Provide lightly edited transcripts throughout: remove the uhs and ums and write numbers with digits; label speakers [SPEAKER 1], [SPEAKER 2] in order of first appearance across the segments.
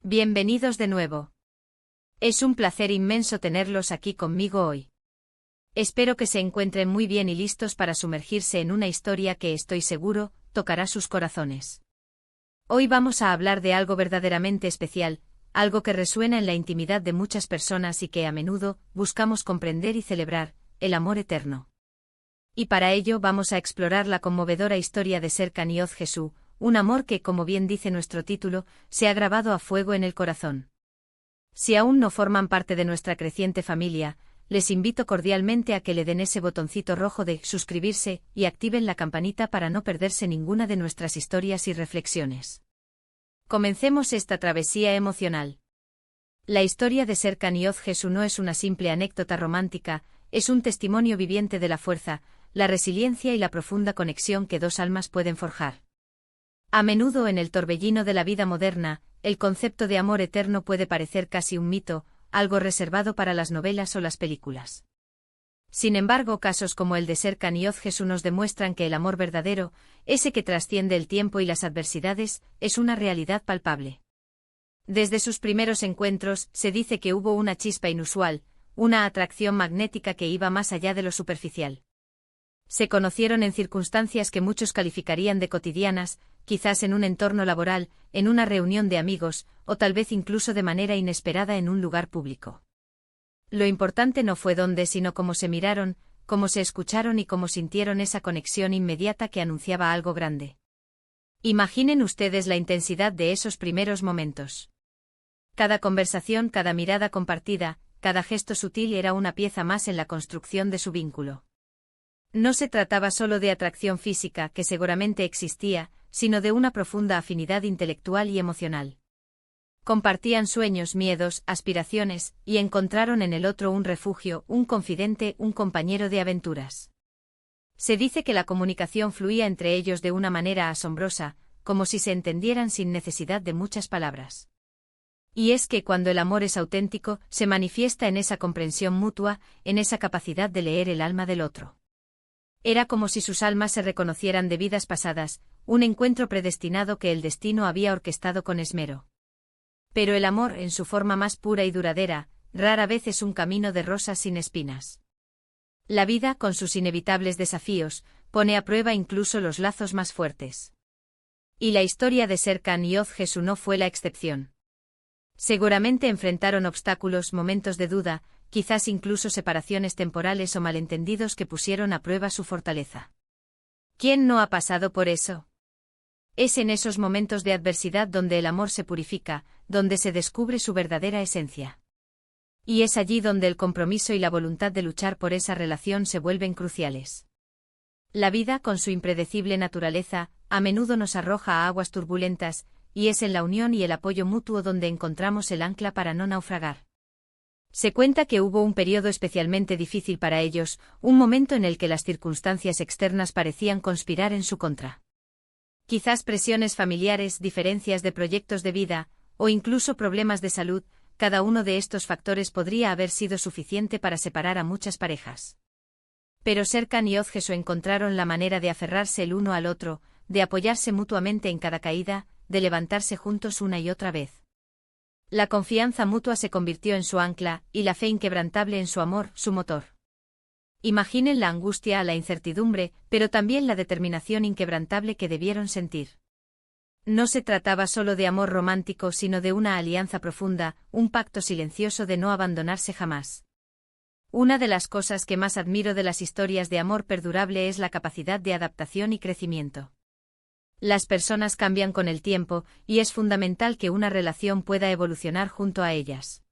[SPEAKER 1] Bienvenidos de nuevo. Es un placer inmenso tenerlos aquí conmigo hoy. Espero que se encuentren muy bien y listos para sumergirse en una historia que estoy seguro tocará sus corazones. Hoy vamos a hablar de algo verdaderamente especial, algo que resuena en la intimidad de muchas personas y que a menudo buscamos comprender y celebrar, el amor eterno. Y para ello vamos a explorar la conmovedora historia de Serkan y Ozgesu, un amor que, como bien dice nuestro título, se ha grabado a fuego en el corazón. Si aún no forman parte de nuestra creciente familia, les invito cordialmente a que le den ese botoncito rojo de suscribirse y activen la campanita para no perderse ninguna de nuestras historias y reflexiones. Comencemos esta travesía emocional. La historia de Serkan y Ozgesu no es una simple anécdota romántica, es un testimonio viviente de la fuerza, la resiliencia y la profunda conexión que dos almas pueden forjar. A menudo en el torbellino de la vida moderna, el concepto de amor eterno puede parecer casi un mito, algo reservado para las novelas o las películas. Sin embargo, casos como el de Serkan y Ozgesu nos demuestran que el amor verdadero, ese que trasciende el tiempo y las adversidades, es una realidad palpable. Desde sus primeros encuentros, se dice que hubo una chispa inusual, una atracción magnética que iba más allá de lo superficial. Se conocieron en circunstancias que muchos calificarían de cotidianas, quizás en un entorno laboral, en una reunión de amigos, o tal vez incluso de manera inesperada en un lugar público. Lo importante no fue dónde, sino cómo se miraron, cómo se escucharon y cómo sintieron esa conexión inmediata que anunciaba algo grande. Imaginen ustedes la intensidad de esos primeros momentos. Cada conversación, cada mirada compartida, cada gesto sutil era una pieza más en la construcción de su vínculo. No se trataba solo de atracción física, que seguramente existía, sino de una profunda afinidad intelectual y emocional. Compartían sueños, miedos, aspiraciones, y encontraron en el otro un refugio, un confidente, un compañero de aventuras. Se dice que la comunicación fluía entre ellos de una manera asombrosa, como si se entendieran sin necesidad de muchas palabras. Y es que cuando el amor es auténtico, se manifiesta en esa comprensión mutua, en esa capacidad de leer el alma del otro. Era como si sus almas se reconocieran de vidas pasadas, un encuentro predestinado que el destino había orquestado con esmero. Pero el amor, en su forma más pura y duradera, rara vez es un camino de rosas sin espinas. La vida, con sus inevitables desafíos, pone a prueba incluso los lazos más fuertes. Y la historia de Serkan y Ozgesu no fue la excepción. Seguramente enfrentaron obstáculos, momentos de duda, quizás incluso separaciones temporales o malentendidos que pusieron a prueba su fortaleza. ¿Quién no ha pasado por eso? Es en esos momentos de adversidad donde el amor se purifica, donde se descubre su verdadera esencia. Y es allí donde el compromiso y la voluntad de luchar por esa relación se vuelven cruciales. La vida, con su impredecible naturaleza, a menudo nos arroja a aguas turbulentas, y es en la unión y el apoyo mutuo donde encontramos el ancla para no naufragar. Se cuenta que hubo un periodo especialmente difícil para ellos, un momento en el que las circunstancias externas parecían conspirar en su contra. Quizás presiones familiares, diferencias de proyectos de vida, o incluso problemas de salud, cada uno de estos factores podría haber sido suficiente para separar a muchas parejas. Pero Serkan y Ozgesu encontraron la manera de aferrarse el uno al otro, de apoyarse mutuamente en cada caída, de levantarse juntos una y otra vez. La confianza mutua se convirtió en su ancla, y la fe inquebrantable en su amor, su motor. Imaginen la angustia, la incertidumbre, pero también la determinación inquebrantable que debieron sentir. No se trataba solo de amor romántico, sino de una alianza profunda, un pacto silencioso de no abandonarse jamás. Una de las cosas que más admiro de las historias de amor perdurable es la capacidad de adaptación y crecimiento. Las personas cambian con el tiempo, y es fundamental que una relación pueda evolucionar junto a ellas.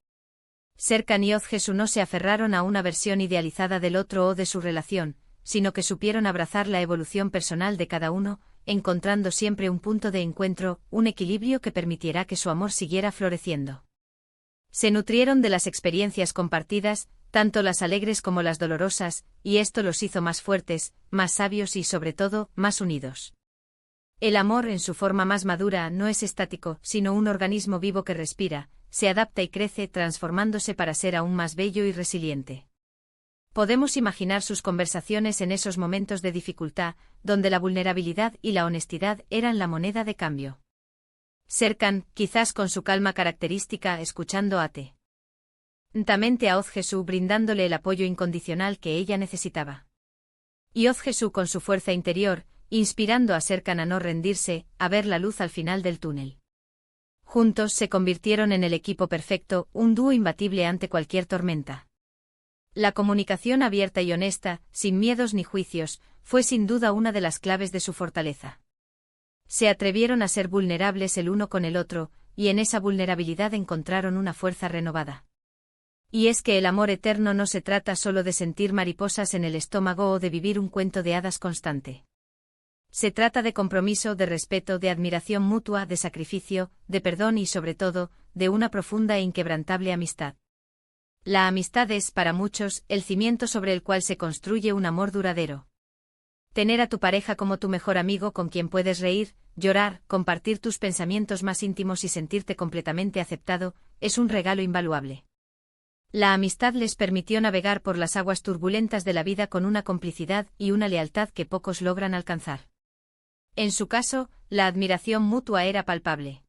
[SPEAKER 1] Serkan y Ozgesu no se aferraron a una versión idealizada del otro o de su relación, sino que supieron abrazar la evolución personal de cada uno, encontrando siempre un punto de encuentro, un equilibrio que permitiera que su amor siguiera floreciendo. Se nutrieron de las experiencias compartidas, tanto las alegres como las dolorosas, y esto los hizo más fuertes, más sabios y, sobre todo, más unidos. El amor, en su forma más madura, no es estático, sino un organismo vivo que respira, se adapta y crece, transformándose para ser aún más bello y resiliente. Podemos imaginar sus conversaciones en esos momentos de dificultad, donde la vulnerabilidad y la honestidad eran la moneda de cambio. Serkan, quizás con su calma característica, escuchando atentamente a Ozgesu, brindándole el apoyo incondicional que ella necesitaba. Y Ozgesu con su fuerza interior, inspirando a Serkan a no rendirse, a ver la luz al final del túnel. Juntos se convirtieron en el equipo perfecto, un dúo imbatible ante cualquier tormenta. La comunicación abierta y honesta, sin miedos ni juicios, fue sin duda una de las claves de su fortaleza. Se atrevieron a ser vulnerables el uno con el otro, y en esa vulnerabilidad encontraron una fuerza renovada. Y es que el amor eterno no se trata solo de sentir mariposas en el estómago o de vivir un cuento de hadas constante. Se trata de compromiso, de respeto, de admiración mutua, de sacrificio, de perdón y sobre todo, de una profunda e inquebrantable amistad. La amistad es, para muchos, el cimiento sobre el cual se construye un amor duradero. Tener a tu pareja como tu mejor amigo con quien puedes reír, llorar, compartir tus pensamientos más íntimos y sentirte completamente aceptado, es un regalo invaluable. La amistad les permitió navegar por las aguas turbulentas de la vida con una complicidad y una lealtad que pocos logran alcanzar. En su caso, la admiración mutua era palpable.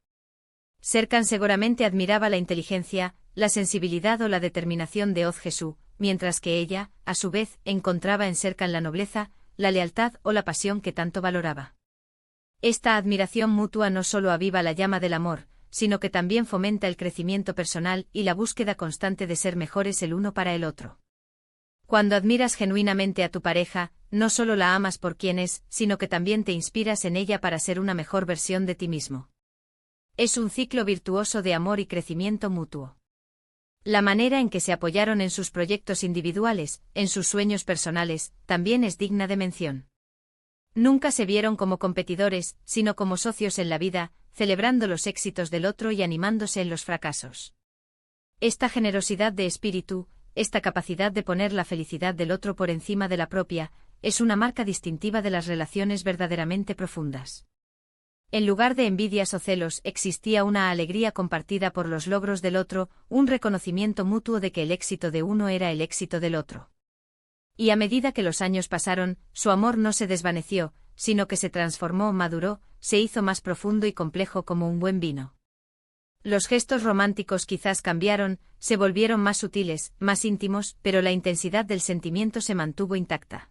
[SPEAKER 1] Serkan seguramente admiraba la inteligencia, la sensibilidad o la determinación de Ozgesu, mientras que ella, a su vez, encontraba en Serkan la nobleza, la lealtad o la pasión que tanto valoraba. Esta admiración mutua no solo aviva la llama del amor, sino que también fomenta el crecimiento personal y la búsqueda constante de ser mejores el uno para el otro. Cuando admiras genuinamente a tu pareja, no solo la amas por quien es, sino que también te inspiras en ella para ser una mejor versión de ti mismo. Es un ciclo virtuoso de amor y crecimiento mutuo. La manera en que se apoyaron en sus proyectos individuales, en sus sueños personales, también es digna de mención. Nunca se vieron como competidores, sino como socios en la vida, celebrando los éxitos del otro y animándose en los fracasos. Esta generosidad de espíritu, esta capacidad de poner la felicidad del otro por encima de la propia, es una marca distintiva de las relaciones verdaderamente profundas. En lugar de envidias o celos, existía una alegría compartida por los logros del otro, un reconocimiento mutuo de que el éxito de uno era el éxito del otro. Y a medida que los años pasaron, su amor no se desvaneció, sino que se transformó, maduró, se hizo más profundo y complejo como un buen vino. Los gestos románticos quizás cambiaron, se volvieron más sutiles, más íntimos, pero la intensidad del sentimiento se mantuvo intacta.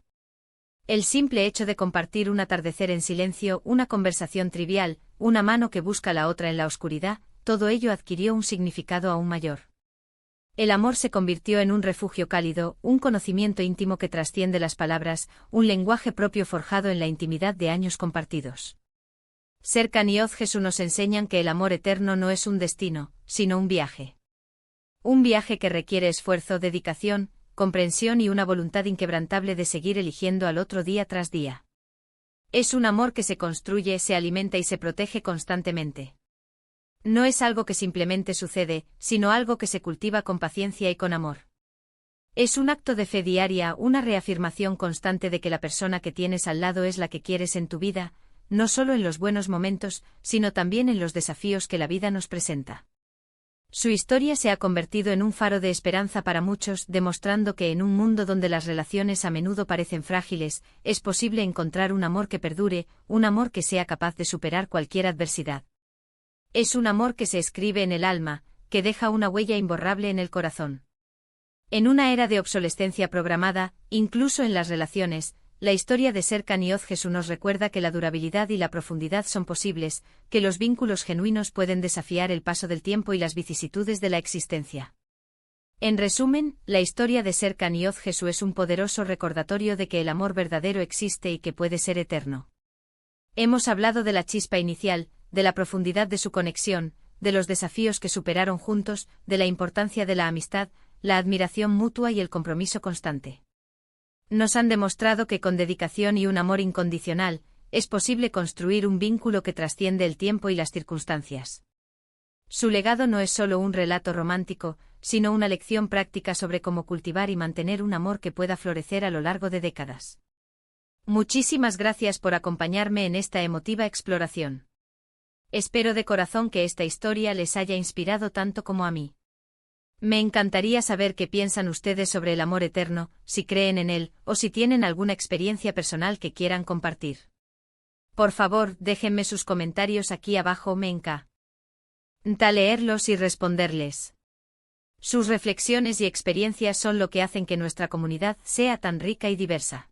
[SPEAKER 1] El simple hecho de compartir un atardecer en silencio, una conversación trivial, una mano que busca a la otra en la oscuridad, todo ello adquirió un significado aún mayor. El amor se convirtió en un refugio cálido, un conocimiento íntimo que trasciende las palabras, un lenguaje propio forjado en la intimidad de años compartidos. Serkan y Ozgesu nos enseñan que el amor eterno no es un destino, sino un viaje. Un viaje que requiere esfuerzo, dedicación, comprensión y una voluntad inquebrantable de seguir eligiendo al otro día tras día. Es un amor que se construye, se alimenta y se protege constantemente. No es algo que simplemente sucede, sino algo que se cultiva con paciencia y con amor. Es un acto de fe diaria, una reafirmación constante de que la persona que tienes al lado es la que quieres en tu vida, no solo en los buenos momentos, sino también en los desafíos que la vida nos presenta. Su historia se ha convertido en un faro de esperanza para muchos, demostrando que en un mundo donde las relaciones a menudo parecen frágiles, es posible encontrar un amor que perdure, un amor que sea capaz de superar cualquier adversidad. Es un amor que se escribe en el alma, que deja una huella imborrable en el corazón. En una era de obsolescencia programada, incluso en las relaciones, la historia de Serkan y Ozgesu nos recuerda que la durabilidad y la profundidad son posibles, que los vínculos genuinos pueden desafiar el paso del tiempo y las vicisitudes de la existencia. En resumen, la historia de Serkan y Ozgesu es un poderoso recordatorio de que el amor verdadero existe y que puede ser eterno. Hemos hablado de la chispa inicial, de la profundidad de su conexión, de los desafíos que superaron juntos, de la importancia de la amistad, la admiración mutua y el compromiso constante. Nos han demostrado que con dedicación y un amor incondicional, es posible construir un vínculo que trasciende el tiempo y las circunstancias. Su legado no es solo un relato romántico, sino una lección práctica sobre cómo cultivar y mantener un amor que pueda florecer a lo largo de décadas. Muchísimas gracias por acompañarme en esta emotiva exploración. Espero de corazón que esta historia les haya inspirado tanto como a mí. Me encantaría saber qué piensan ustedes sobre el amor eterno, si creen en él, o si tienen alguna experiencia personal que quieran compartir. Por favor, déjenme sus comentarios aquí abajo. Me encanta. leerlos y responderles. Sus reflexiones y experiencias son lo que hacen que nuestra comunidad sea tan rica y diversa.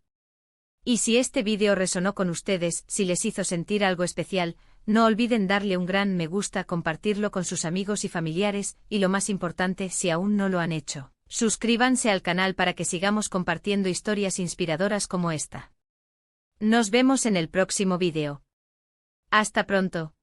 [SPEAKER 1] Y si este vídeo resonó con ustedes, si les hizo sentir algo especial, no olviden darle un gran me gusta, compartirlo con sus amigos y familiares, y lo más importante, si aún no lo han hecho, suscríbanse al canal para que sigamos compartiendo historias inspiradoras como esta. Nos vemos en el próximo vídeo. Hasta pronto.